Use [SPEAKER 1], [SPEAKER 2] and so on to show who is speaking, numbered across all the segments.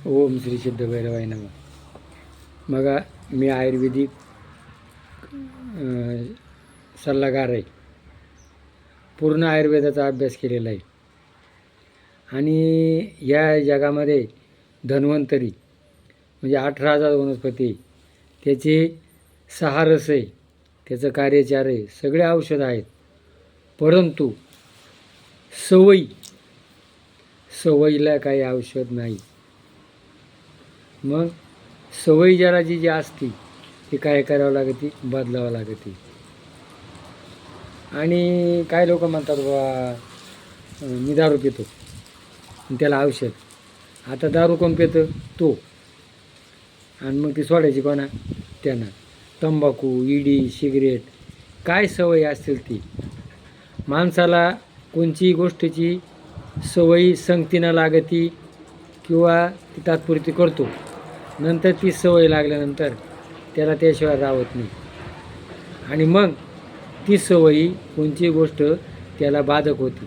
[SPEAKER 1] ओम श्री सिद्ध भैरवाय नमः. मग मी आयुर्वेदिक सल्लागार आहे. पूर्ण आयुर्वेदाचा अभ्यास केलेला आहे. आणि या जगामध्ये धन्वंतरी म्हणजे 18,000 वनस्पती, त्याचे 6 रस आहे, त्याचं कार्यचार आहे, सगळे औषधं आहेत. परंतु सवयीला काही औषध नाही. मग सवयी जरा जी असती ती काय करावं लागते, बदलावं लागते. आणि काय लोक म्हणतात बा मी दारू पितो त्याला औषध. आता दारू कोण पितं? तो. आणि मग ती सोडायची कोणा? त्यांना. तंबाखू, इडी, सिगरेट, काय सवय असतील ती. माणसाला कोणतीही गोष्टीची सवयी संगतीनं लागती किंवा ती तात्पुरती करतो, नंतर ती सवय लागल्यानंतर त्याला त्याशिवाय राहत नाही. आणि मग ती सवयी कोणची गोष्ट त्याला बाधक होती.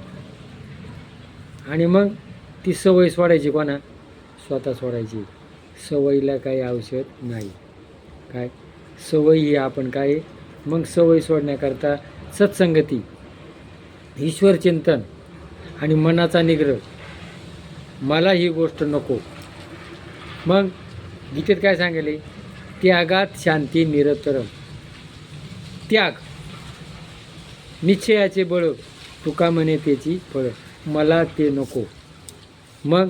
[SPEAKER 1] आणि मग ती सवय सोडायची कोणा? स्वतः सोडायची. सवयीला काही औषध नाही. काय सवय ही आपण काय? मग सवय सोडण्याकरता सत्संगती, ईश्वरचिंतन आणि मनाचा निग्रह. मला ही गोष्ट नको. मग गीतेत काय सांगितले? त्यागात शांती निरतरम. त्याग, निश्चयाचे बळ, तुका म्हणे त्याची फळ. मला ते नको. मग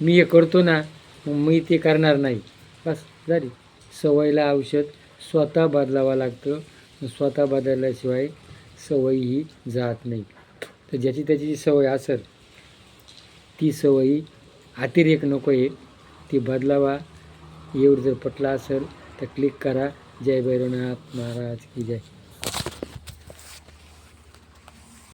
[SPEAKER 1] मी हे करतो ना, मग मी ते करणार नाही. बस झाली. सवयीला औषध स्वतः बदलावं लागतं. स्वतः बदलल्याशिवाय सवयी ही जात नाही. तर ज्याची त्याची सवय असेल, ती सवयी अतिरेक नको आहे, ती बदलावा. एवढं जर पटलं असेल तर क्लिक करा. जय भैरवनाथ महाराज की जय.